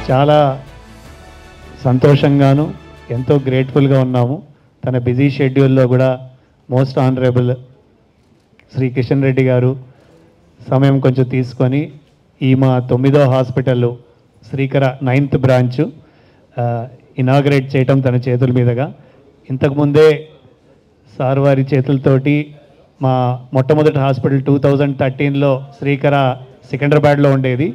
చాలా సంతోషంగాను ఎంతో గ్రేట్ఫుల్గా ఉన్నాము. తన బిజీ షెడ్యూల్లో కూడా మోస్ట్ ఆనరబుల్ శ్రీ కిషన్ రెడ్డి గారు సమయం కొంచెం తీసుకొని ఈ మా 9వ హాస్పిటల్ శ్రీకర 9th బ్రాంచ్ ఇనాగ్రేట్ చేయటం తన చేతుల మీదుగా. ఇంతకుముందే సార్ వారి చేతులతోటి మా మొట్టమొదటి హాస్పిటల్ 2013లో శ్రీకర సికింద్రాబాద్లో ఉండేది.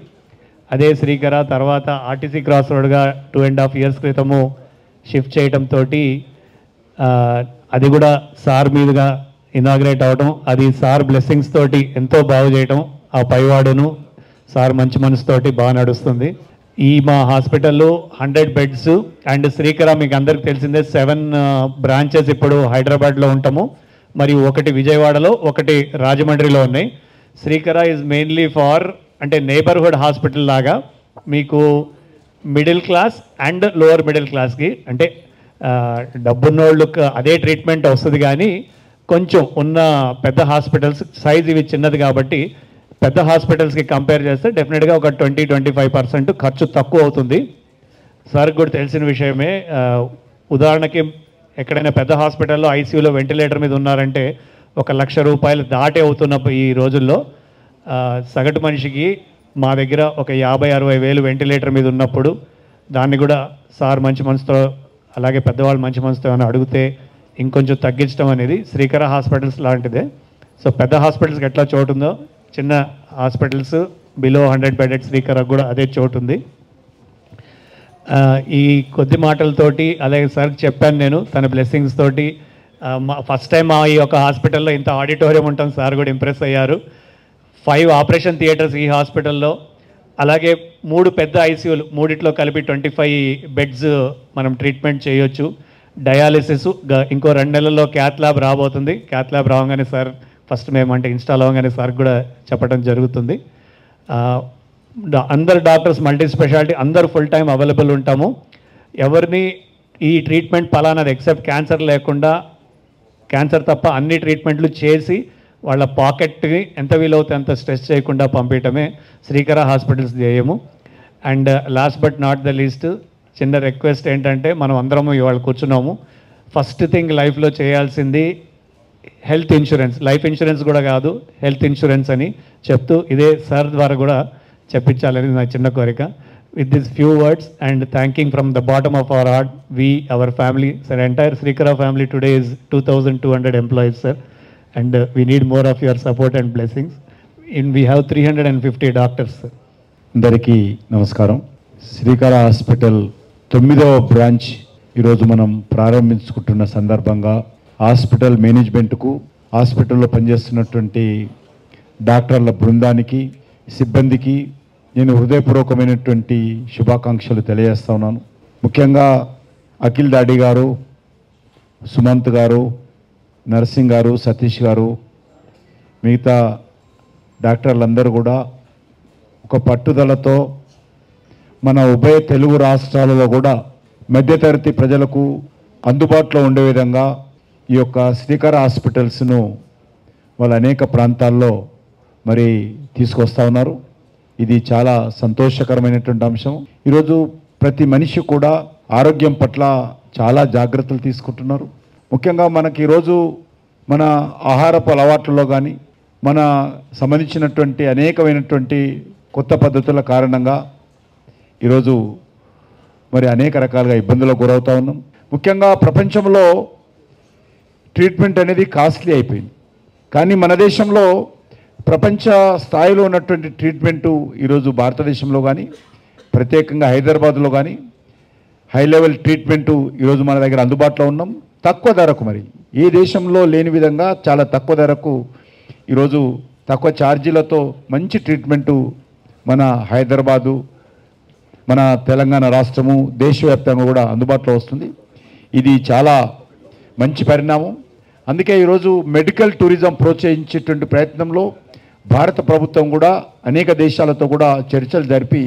అదే శ్రీకర తర్వాత ఆర్టీసీ క్రాస్ రోడ్గా 2.5 years క్రితము షిఫ్ట్ చేయడంతో అది కూడా సార్ మీదుగా ఇనాగ్రేట్ అవడం, అది సార్ బ్లెస్సింగ్స్ తోటి ఎంతో బాగు చేయటం, ఆ పైవాడును సార్ మంచి మనసుతోటి బాగా నడుస్తుంది. ఈ మా హాస్పిటల్లో 100 beds అండ్ శ్రీకర మీకు అందరికి తెలిసిందే 7 branches ఇప్పుడు హైదరాబాద్లో ఉంటాము, మరియు ఒకటి విజయవాడలో, ఒకటి రాజమండ్రిలో ఉన్నాయి. శ్రీకర ఈజ్ మెయిన్లీ ఫార్ అంటే నేబర్హుడ్ హాస్పిటల్ లాగా మీకు middle class and lower middle క్లాస్కి అంటే డబ్బున్నోళ్ళకి అదే ట్రీట్మెంట్ వస్తుంది. కానీ కొంచెం ఉన్న పెద్ద హాస్పిటల్స్ సైజ్ ఇవి చిన్నది కాబట్టి పెద్ద హాస్పిటల్స్కి కంపేర్ చేస్తే డెఫినెట్గా ఒక 20-25% ఖర్చు తక్కువ అవుతుంది. సార్కి కూడా తెలిసిన విషయమే. ఉదాహరణకి ఎక్కడైనా పెద్ద హాస్పిటల్లో ఐసీయూలో వెంటిలేటర్ మీద ఉన్నారంటే 1,00,000 రూపాయలు దాటే అవుతున్న ఈ రోజుల్లో సగటు మనిషికి మా దగ్గర ఒక 50-60 వేలు వెంటిలేటర్ మీద ఉన్నప్పుడు దాన్ని కూడా సార్ మంచి మనసుతో అలాగే పెద్దవాళ్ళు మంచి మనసుతో ఏమైనా అడిగితే ఇంకొంచెం తగ్గించడం అనేది శ్రీకర హాస్పిటల్స్ లాంటిదే. సో పెద్ద హాస్పిటల్స్కి ఎట్లా చోటు ఉందో చిన్న హాస్పిటల్స్ బిలో 100 bedded శ్రీకరకు కూడా అదే చోటు ఉంది. ఈ కొద్ది మాటలతోటి అలాగే సార్కి చెప్పాను నేను తన బ్లెస్సింగ్స్ తోటి. ఫస్ట్ టైం ఈ యొక్క హాస్పిటల్లో ఇంత ఆడిటోరియం ఉంటాం, సార్ కూడా ఇంప్రెస్ అయ్యారు. 5 ఆపరేషన్ థియేటర్స్ ఈ హాస్పిటల్లో, అలాగే 3 పెద్ద ఐసీయూలు, 3 కలిపి 25 beds మనం ట్రీట్మెంట్ చేయొచ్చు. డయాలిసిస్ ఇంకో 2 నెలల్లో క్యాత్ ల్యాబ్ రాబోతుంది. క్యాత్ ల్యాబ్ రావగానే సార్ ఫస్ట్ మేము అంటే ఇన్స్టాల్ అవ్వగానే సార్ కూడా చెప్పడం జరుగుతుంది. అందరు డాక్టర్స్ మల్టీ స్పెషాలిటీ అందరు ఫుల్ టైం అవైలబుల్ ఉంటాము. ఎవరిని ఈ ట్రీట్మెంట్ పలానాది ఎక్సెప్ట్ క్యాన్సర్ లేకుండా, క్యాన్సర్ తప్ప అన్ని ట్రీట్మెంట్లు చేసి వాళ్ళ పాకెట్కి ఎంత వీలవుతే అంత స్ట్రెస్ చేయకుండా పంపించడమే శ్రీకర హాస్పిటల్స్ ధ్యేయము. And last but not the least చిన్న రిక్వెస్ట్ ఏంటంటే మనం అందరము ఇవాళ కూర్చున్నాము, ఫస్ట్ థింగ్ లైఫ్లో చేయాల్సింది హెల్త్ ఇన్సూరెన్స్. లైఫ్ ఇన్సూరెన్స్ కూడా కాదు, హెల్త్ ఇన్సూరెన్స్ అని చెప్తూ ఇదే సార్ ద్వారా కూడా చెప్పించాలని నా చిన్న కోరిక. With this few words and thanking from the bottom of our heart, our family, sir entire Srikara family today is 2,200 employees, sir. And we need more of your support and blessings. We have 350 doctors, sir. అందరికీ నమస్కారం. శ్రీకర hospital 9వ branch ఈరోజు మనం ప్రారంభించుకుంటున్న సందర్భంగా hospital మేనేజ్మెంట్కు, హాస్పిటల్లో పనిచేస్తున్నటువంటి డాక్టర్ల బృందానికి, సిబ్బందికి నేను హృదయపూర్వకమైనటువంటి శుభాకాంక్షలు తెలియజేస్తా ఉన్నాను. ముఖ్యంగా అఖిల్ దాడి గారు, సుమంత్ గారు, నర్సింగ్ గారు, సతీష్ గారు, మిగతా డాక్టర్లందరూ కూడా ఒక పట్టుదలతో మన ఉభయ తెలుగు రాష్ట్రాలలో కూడా మధ్యతరగతి ప్రజలకు అందుబాటులో ఉండే విధంగా ఈ యొక్క శ్రీకర హాస్పిటల్స్ను వాళ్ళు అనేక ప్రాంతాల్లో మరి తీసుకొస్తా ఉన్నారు. ఇది చాలా సంతోషకరమైనటువంటి అంశం. ఈరోజు ప్రతి మనిషి కూడా ఆరోగ్యం పట్ల చాలా జాగ్రత్తలు తీసుకుంటున్నారు. ముఖ్యంగా మనకి ఈరోజు మన ఆహారపు అలవాట్లలో కానీ మన సంబంధించినటువంటి అనేకమైనటువంటి కొత్త పద్ధతుల కారణంగా ఈరోజు మరి అనేక రకాలుగా ఇబ్బందులకు గురవుతూ ఉన్నాం. ముఖ్యంగా ప్రపంచంలో ట్రీట్మెంట్ అనేది కాస్ట్లీ అయిపోయింది. కానీ మన దేశంలో ప్రపంచ స్థాయిలో ఉన్నటువంటి ట్రీట్మెంటు ఈరోజు భారతదేశంలో కానీ ప్రత్యేకంగా హైదరాబాద్లో కానీ హై లెవెల్ ట్రీట్మెంటు ఈరోజు మన దగ్గర అందుబాటులో ఉన్నాం. తక్కువ ధరకు, మరి ఏ దేశంలో లేని విధంగా చాలా తక్కువ ధరకు ఈరోజు తక్కువ ఛార్జీలతో మంచి ట్రీట్మెంటు మన హైదరాబాదు, మన తెలంగాణ రాష్ట్రము, దేశవ్యాప్తంగా కూడా అందుబాటులో వస్తుంది. ఇది చాలా మంచి పరిణామం. అందుకే ఈరోజు మెడికల్ టూరిజం ప్రోత్సహించేటువంటి ప్రయత్నంలో భారత ప్రభుత్వం కూడా అనేక దేశాలతో కూడా చర్చలు జరిపి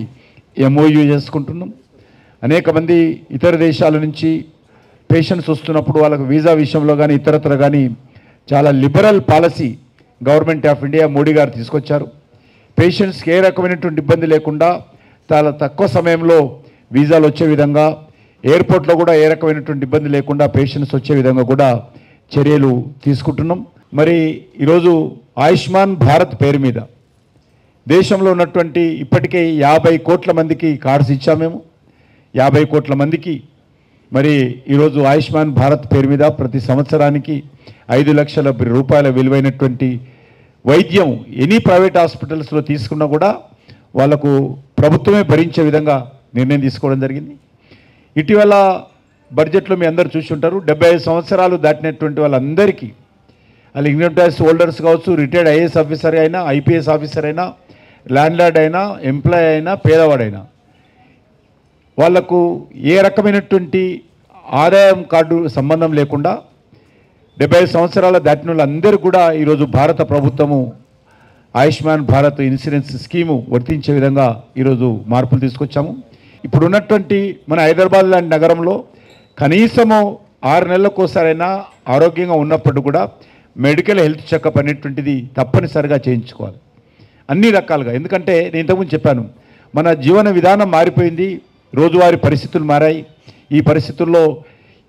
MOU చేసుకుంటున్నాం. అనేక మంది ఇతర దేశాల నుంచి పేషెంట్స్ వస్తున్నప్పుడు వాళ్ళకు వీసా విషయంలో కానీ ఇతరత్ర కానీ చాలా liberal policy government of India Modi గారు తీసుకొచ్చారు. పేషెంట్స్కి ఏ రకమైనటువంటి ఇబ్బంది లేకుండా చాలా తక్కువ సమయంలో వీసాలు వచ్చే విధంగా, ఎయిర్పోర్ట్లో కూడా ఏ రకమైనటువంటి ఇబ్బంది లేకుండా పేషెంట్స్ వచ్చే విధంగా కూడా చర్యలు తీసుకుంటున్నాం. మరి ఈరోజు ఆయుష్మాన్ భారత్ పేరు మీద దేశంలో ఉన్నటువంటి ఇప్పటికే 50 కోట్ల మందికి కార్డ్స్ ఇచ్చాము మేము. 50 కోట్ల మందికి మరి ఈరోజు ఆయుష్మాన్ భారత్ పేరు మీద ప్రతి సంవత్సరానికి 5 లక్షల రూపాయల విలువైనటువంటి వైద్యం ఎనీ ప్రైవేట్ హాస్పిటల్స్లో తీసుకున్నా కూడా వాళ్లకు ప్రభుత్వమే భరించే విధంగా నిర్ణయం తీసుకోవడం జరిగింది. ఇటీవల బడ్జెట్లో మీ అందరూ చూసి ఉంటారు, 75 సంవత్సరాలు దాటినటువంటి వాళ్ళందరికీ, వాళ్ళు ఇన్కమ్ ట్యాక్స్ హోల్డర్స్ కావచ్చు, రిటైర్డ్ ఐఏఎస్ ఆఫీసర్ అయినా, ఐపీఎస్ ఆఫీసర్ అయినా, ల్యాండ్లార్డ్ అయినా, ఎంప్లాయీ అయినా, పేదవాడైనా, వాళ్లకు ఏ రకమైనటువంటి ఆదాయం కార్డు సంబంధం లేకుండా 75 సంవత్సరాల దాటిన వాళ్ళందరూ కూడా ఈరోజు భారత ప్రభుత్వము ఆయుష్మాన్ భారత్ ఇన్సూరెన్స్ స్కీము వర్తించే విధంగా ఈరోజు మార్పులు తీసుకొచ్చాము. ఇప్పుడు ఉన్నటువంటి మన హైదరాబాద్ లాంటి నగరంలో కనీసము 6 నెలలకోసారైనా ఆరోగ్యంగా ఉన్నప్పుడు కూడా మెడికల్ హెల్త్ చెకప్ అనేటువంటిది తప్పనిసరిగా చేయించుకోవాలి అన్ని రకాలుగా. ఎందుకంటే నేను ఇంతకుముందు చెప్పాను, మన జీవన విధానం మారిపోయింది, రోజువారీ పరిస్థితులు మారాయి. ఈ పరిస్థితుల్లో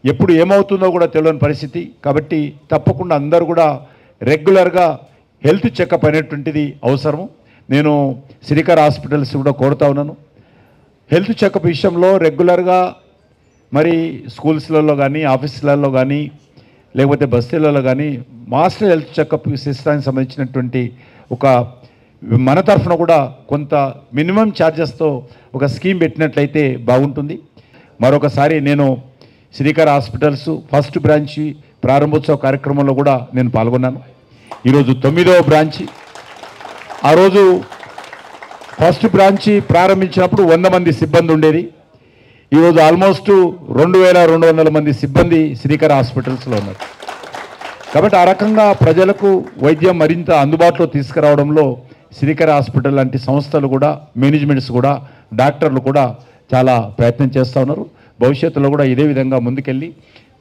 ఎప్పుడు ఏమవుతుందో కూడా తెలియని పరిస్థితి. కాబట్టి తప్పకుండా అందరూ కూడా రెగ్యులర్గా హెల్త్ చెకప్ అనేటువంటిది అవసరము. నేను శ్రీకర్ హాస్పిటల్స్ కూడా కోరుతా ఉన్నాను, హెల్త్ చెకప్ విషయంలో రెగ్యులర్గా మరి స్కూల్స్లలో కానీ, ఆఫీసులలో కానీ, లేకపోతే బస్తీలలో కానీ మాస్టర్ హెల్త్ చెకప్ సిస్టానికి సంబంధించినటువంటి ఒక మన తరఫున కూడా కొంత మినిమం ఛార్జెస్తో ఒక స్కీమ్ పెట్టినట్లయితే బాగుంటుంది. మరొకసారి నేను శ్రీకర్ హాస్పిటల్స్ ఫస్ట్ బ్రాంచ్ ప్రారంభోత్సవ కార్యక్రమంలో కూడా నేను పాల్గొన్నాను. ఈరోజు 9వ బ్రాంచి. ఆ రోజు ఫస్ట్ బ్రాంచి ప్రారంభించినప్పుడు 100 మంది సిబ్బంది ఉండేది. ఈరోజు ఆల్మోస్ట్ 2200 మంది సిబ్బంది శ్రీకర్ హాస్పిటల్స్లో ఉన్నారు. కాబట్టి ఆ రకంగా ప్రజలకు వైద్యం మరింత అందుబాటులో తీసుకురావడంలో శ్రీకర్ హాస్పిటల్ లాంటి సంస్థలు కూడా, మేనేజ్మెంట్స్ కూడా, డాక్టర్లు కూడా చాలా ప్రయత్నం చేస్తూ ఉన్నారు. భవిష్యత్తులో కూడా ఇదే విధంగా ముందుకెళ్ళి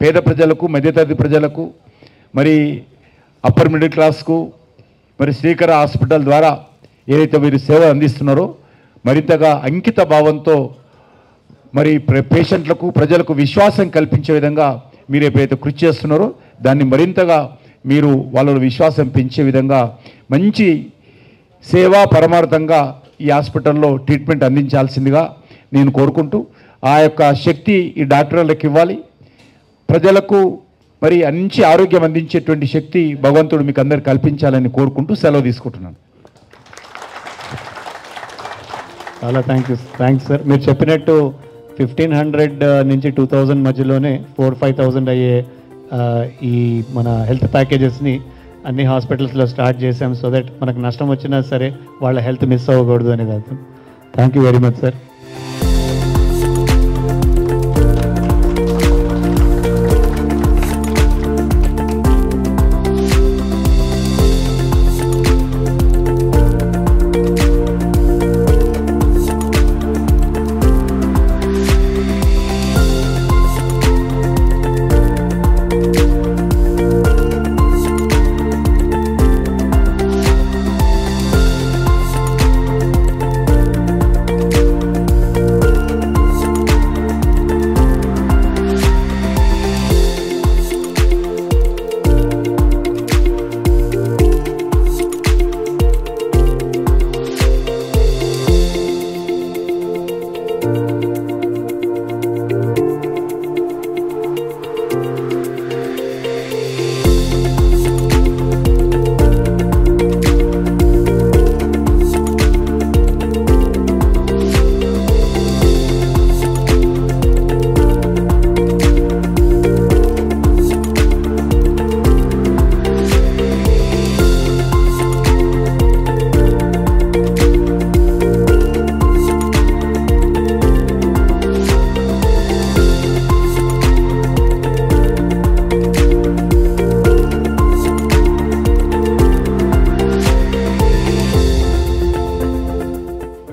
పేద ప్రజలకు, మధ్యతరగతి ప్రజలకు, మరి అప్పర్ మిడిల్ క్లాస్కు మరి శ్రీకర్ హాస్పిటల్ ద్వారా ఏదైతే మీరు సేవ అందిస్తున్నారో మరింతగా అంకిత భావంతో మరి పేషెంట్లకు, ప్రజలకు విశ్వాసం కల్పించే విధంగా మీరు ఎప్పుడైతే కృషి చేస్తున్నారో దాన్ని మరింతగా మీరు వాళ్ళ విశ్వాసం పెంచే విధంగా మంచి సేవా పరమార్థంగా ఈ హాస్పిటల్లో ట్రీట్మెంట్ అందించాల్సిందిగా నేను కోరుకుంటూ, ఆ యొక్క శక్తి ఈ డాక్టర్లకు ఇవ్వాలి, ప్రజలకు మరి మంచి ఆరోగ్యం అందించేటువంటి శక్తి భగవంతుడు మీకు అందరు కల్పించాలని కోరుకుంటూ సెలవు తీసుకుంటున్నాను. చాలా థ్యాంక్స్ సార్. మీరు చెప్పినట్టు 1500 నుంచి 2000 మధ్యలోనే 4-5,000 అయ్యే ఈ మన హెల్త్ ప్యాకేజెస్ని అన్ని హాస్పిటల్స్లో స్టార్ట్ చేసాం. సో దట్ మనకు నష్టం వచ్చినా సరే వాళ్ళ హెల్త్ మిస్ అవ్వకూడదు అనేది అర్థం. Thank you very much sir.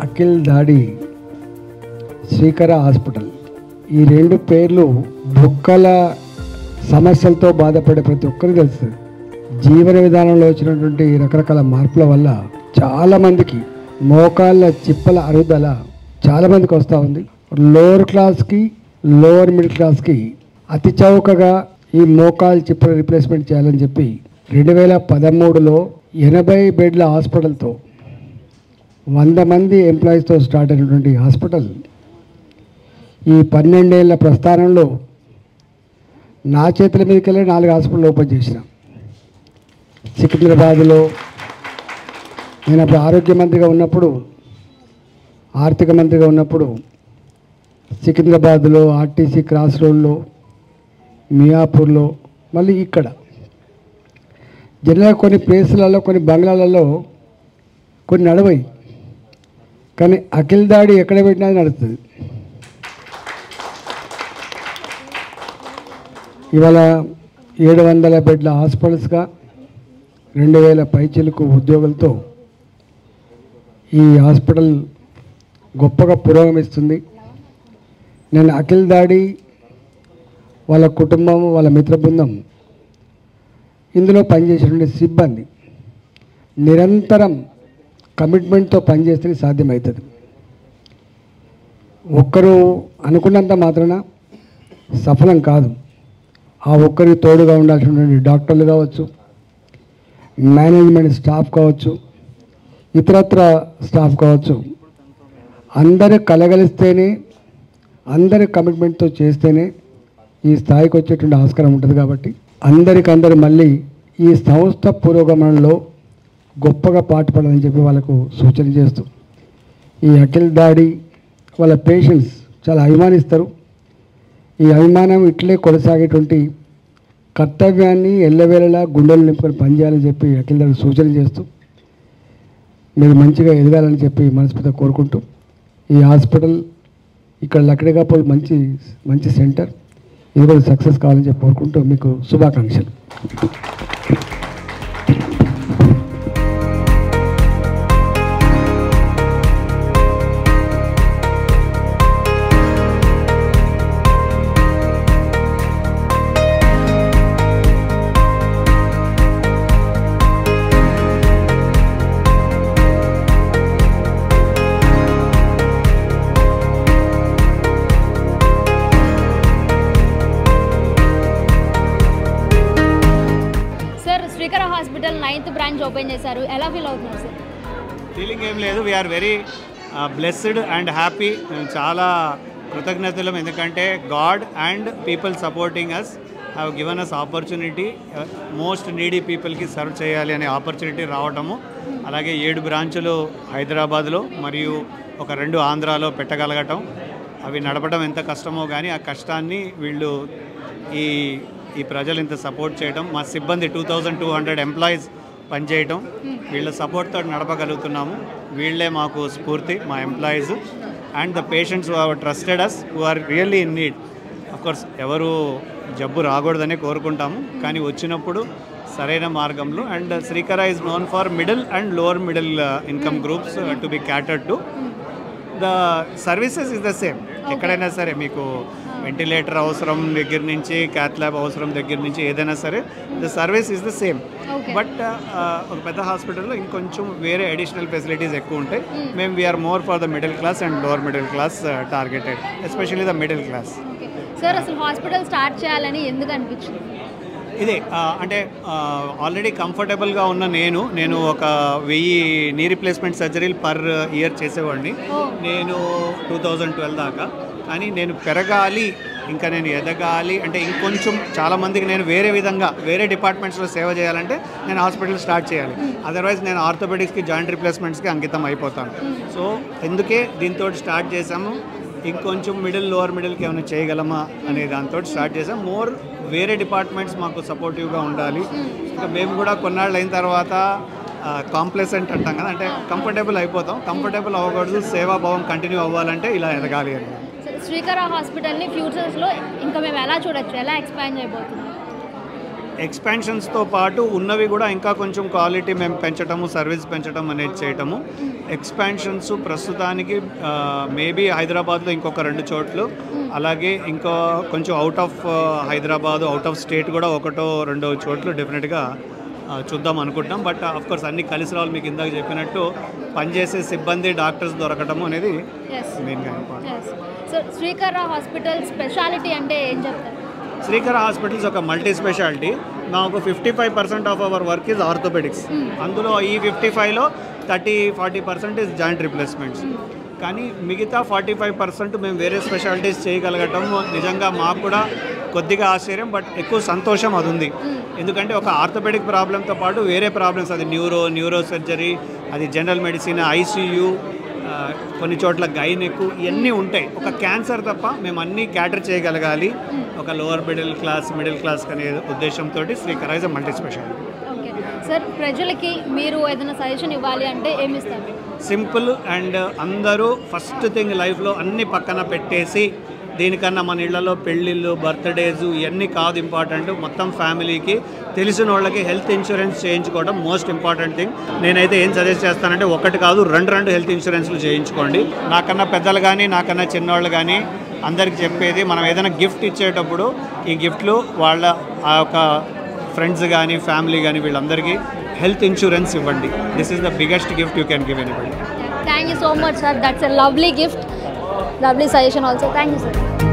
Akhil దాడి శ్రీకర హాస్పిటల్, ఈ 2 పేర్లు బొక్కల సమస్యలతో బాధపడే ప్రతి ఒక్కరికి తెలుసు. జీవన విధానంలో వచ్చినటువంటి రకరకాల మార్పుల వల్ల చాలామందికి మోకాళ్ళ చిప్పల అరుగుదల చాలామందికి వస్తూ ఉంది. లోవర్ క్లాస్కి లోవర్ మిడిల్ క్లాస్కి అతి చౌకగా ఈ మోకాలు చిప్పల రిప్లేస్మెంట్ చేయాలని చెప్పి 2013లో 80 బెడ్ల హాస్పిటల్తో 100 మంది ఎంప్లాయీస్తో స్టార్ట్ అయినటువంటి హాస్పిటల్ ఈ 12 ఏళ్ల ప్రస్థానంలో నా చేతుల మీదకి వెళ్ళి 4 హాస్పిటల్ ఓపెన్ చేసిన. సికింద్రాబాద్లో నేను అప్పుడు ఆరోగ్య మంత్రిగా ఉన్నప్పుడు, ఆర్థిక మంత్రిగా ఉన్నప్పుడు సికింద్రాబాద్లో ఆర్టీసీ క్రాస్ రోడ్లో, మియాపూర్లో, మళ్ళీ ఇక్కడ జనరల్గా కొన్ని ప్లేసులలో కొన్ని బంగ్లాలలో కొన్ని నడవయి, కానీ అఖిల్ దాడి ఎక్కడ పెట్టినా నడుస్తుంది. ఇవాళ 700 బెడ్ల హాస్పిటల్స్గా 2000 పైచిలకు ఉద్యోగులతో ఈ హాస్పిటల్ గొప్పగా పురోగమిస్తుంది. నేను అఖిల్ దాడి వాళ్ళ కుటుంబం, వాళ్ళ మిత్ర బృందం, ఇందులో పనిచేసేటువంటి సిబ్బంది నిరంతరం కమిట్మెంట్తో పనిచేస్తే సాధ్యమవుతుంది. ఒక్కరు అనుకున్నంత మాత్రాన సఫలం కాదు. ఆ ఒక్కరికి తోడుగా ఉండాల్సినటువంటి డాక్టర్లు కావచ్చు, మేనేజ్మెంట్ స్టాఫ్ కావచ్చు, ఇతరత్ర స్టాఫ్ కావచ్చు, అందరూ కలగలిస్తేనే, అందరి కమిట్మెంట్తో చేస్తేనే ఈ స్థాయికి వచ్చేటువంటి ఆస్కారం ఉంటుంది. కాబట్టి అందరికందరూ మళ్ళీ ఈ సంస్థ పురోగమనంలో గొప్పగా పాటుపడాలని చెప్పి వాళ్ళకు సూచన చేస్తూ, ఈ అఖిల్ దాడి వాళ్ళ పేషెంట్స్ చాలా అభిమానిస్తారు. ఈ అభిమానం ఇట్లే కొనసాగేటువంటి కర్తవ్యాన్ని ఎల్లవేళలా గుండెలు నింపుకొని పనిచేయాలని చెప్పి అఖిల్ దాడి సూచన చేస్తూ, మీరు మంచిగా ఎదగాలని చెప్పి మనస్ఫూర్తిగా కోరుకుంటూ, ఈ హాస్పిటల్ ఇక్కడ లక్డీకాపూర్ మంచి సెంటర్, ఇది కూడా సక్సెస్ కావాలని చెప్పి కోరుకుంటూ మీకు శుభాకాంక్షలు. శ్రీకర హాస్పిటల్ 9th బ్రాంచ్ ఓపెన్ చేశారు. ఎలా ఫీల్ అవుతున్నారు సార్? ఫీలింగ్ ఏం లేదు, we are very blessed and happy. చాలా కృతజ్ఞతలు, ఎందుకంటే god and people supporting us have given us opportunity, most needy పీపుల్కి సర్వ్ చేయాలి అనే ఆపర్చునిటీ రావటము. అలాగే 7 బ్రాంచులు హైదరాబాద్లో మరియు ఒక 2 ఆంధ్రాలో పెట్టగలగటం, అవి నడపడం ఎంత కష్టమో కానీ ఆ కష్టాన్ని వీళ్ళు ఈ ప్రజలు ఇంత సపోర్ట్ చేయడం, మా సిబ్బంది 2200 ఎంప్లాయీస్ పనిచేయటం, వీళ్ళ సపోర్ట్తో నడపగలుగుతున్నాము. వీళ్ళే మాకు స్ఫూర్తి, మా employees and the patients who have trusted us, who are really in need. Of course ఎవరు జబ్బు రాకూడదని కోరుకుంటాము, కానీ వచ్చినప్పుడు సరైన మార్గంలో. And Srikara is known for middle and lower middle income groups to be catered to. The services is the same. ఎక్కడైనా సరే మీకు వెంటిలేటర్ అవసరం దగ్గర నుంచి, క్యాత్ ల్యాబ్ అవసరం దగ్గర నుంచి ఏదైనా సరే the service is the same. But ఒక పెద్ద హాస్పిటల్లో ఇంకొంచెం వేరే అడిషనల్ ఫెసిలిటీస్ ఎక్కువ ఉంటాయి. మేము we are more for the middle class and lower middle class targeted, especially the middle class. Sir, అసలు హాస్పిటల్ స్టార్ట్ చేయాలని ఎందుకు అనిపించింది? ఇదే అంటే ఆల్రెడీ కంఫర్టబుల్గా ఉన్న నేను ఒక 1000 నీ రీప్లేస్మెంట్ సర్జరీలు పర్ ఇయర్ చేసేవాడిని నేను 2012 దాకా. కానీ నేను పెరగాలి, ఇంకా నేను ఎదగాలి అంటే ఇంకొంచెం చాలామందికి నేను వేరే డిపార్ట్మెంట్స్లో సేవ చేయాలంటే నేను హాస్పిటల్ స్టార్ట్ చేయాలి. అదర్వైజ్ నేను ఆర్థోపెడిక్స్కి, జాయింట్ రీప్లేస్మెంట్స్కి అంకితం అయిపోతాను. సో అందుకే దీంతో స్టార్ట్ చేసాము. ఇంకొంచెం లోవర్ మిడిల్కి ఏమైనా చేయగలమా అనే దాంతో స్టార్ట్ చేసాం. మోర్ వేరే డిపార్ట్మెంట్స్ మాకు సపోర్టివ్గా ఉండాలి. ఇంకా మేము కూడా కొన్నాళ్ళు అయిన తర్వాత కాంప్లెసెంట్ అంటాం కదా, అంటే కంఫర్టబుల్ అయిపోతాం. కంఫర్టబుల్ అవ్వకూడదు, సేవాభావం కంటిన్యూ అవ్వాలంటే ఇలా ఎదగాలి అని. శ్రీకర హాస్పిటల్ని ఫ్యూచర్స్లో ఇంకా మేము ఎలా చూడొచ్చు, ఎలా ఎక్స్పాండ్ అయిపోతుంది? ఎక్స్పాన్షన్స్తో పాటు ఉన్నవి కూడా ఇంకా కొంచెం క్వాలిటీ మేము పెంచటము, సర్వీస్ పెంచడం అనేది చేయటము. ఎక్స్పాన్షన్స్ ప్రస్తుతానికి మేబీ హైదరాబాద్లో ఇంకొక 2 చోట్లు, అలాగే ఇంకా కొంచెం out of Hyderabad, out of state కూడా 1-2 చోట్లు డెఫినెట్గా చూద్దాం అనుకుంటున్నాం. బట్ ఆఫ్ కోర్స్ అన్ని కలిసి రావాలి. మీకు ఇందాక చెప్పినట్టు పనిచేసే సిబ్బంది డాక్టర్స్ దొరకటం అనేది మెయిన్గా important. So Srikara hospital speciality అంటే ఏం చెప్తారు? శ్రీకర హాస్పిటల్స్ ఒక మల్టీ స్పెషాలిటీ. మాకు 55% of our work is orthopaedics. అందులో ఈ 55లో 30-40% ఇస్ జాయింట్ రిప్లేస్మెంట్స్. కానీ మిగతా 45% మేము వేరే స్పెషాలిటీస్ చేయగలగటం నిజంగా మాకు కూడా కొద్దిగా ఆశ్చర్యం, బట్ ఎక్కువ సంతోషం అది ఉంది. ఎందుకంటే ఒక ఆర్థోపెడిక్ ప్రాబ్లంతో పాటు వేరే ప్రాబ్లమ్స్, అది న్యూరో సర్జరీ, అది జనరల్ మెడిసిన్, ఐసీయూ, కొన్ని చోట్ల గైనెక్, ఇవన్నీ ఉంటాయి. ఒక క్యాన్సర్ తప్ప మేము అన్నీ క్యాటర్ చేయగలగాలి ఒక లోవర్ మిడిల్ క్లాస్ అనే ఉద్దేశంతో Srikara is multi speciality. Okay sir, ప్రజలకి మీరు ఏదైనా సజెషన్ ఇవ్వాలి అంటే ఏమి ఇస్తారు? సింపుల్ అండ్ అందరూ ఫస్ట్ థింగ్ లైఫ్లో అన్ని పక్కన పెట్టేసి, దీనికన్నా మన ఇళ్లలో పెళ్ళిళ్ళు, బర్త్డేస్ ఇవన్నీ కాదు ఇంపార్టెంట్. మొత్తం ఫ్యామిలీకి తెలిసిన వాళ్ళకి హెల్త్ ఇన్సూరెన్స్ చేయించుకోవడం మోస్ట్ ఇంపార్టెంట్ థింగ్. నేనైతే ఏం సజెస్ట్ చేస్తానంటే ఒకటి కాదు, రెండు హెల్త్ ఇన్సూరెన్స్లు చేయించుకోండి. నాకన్నా పెద్దలు కానీ నాకన్నా చిన్నవాళ్ళు కానీ అందరికి చెప్పేది, మనం ఏదైనా గిఫ్ట్ ఇచ్చేటప్పుడు ఈ గిఫ్ట్లు వాళ్ళ ఆ యొక్క ఫ్రెండ్స్ కానీ ఫ్యామిలీ కానీ వీళ్ళందరికీ హెల్త్ ఇన్సూరెన్స్ ఇవ్వండి. This is the biggest gift you can give anybody. Thank you so much, sir. That's a lovely gift. Lovely suggestion also. Thank you, sir.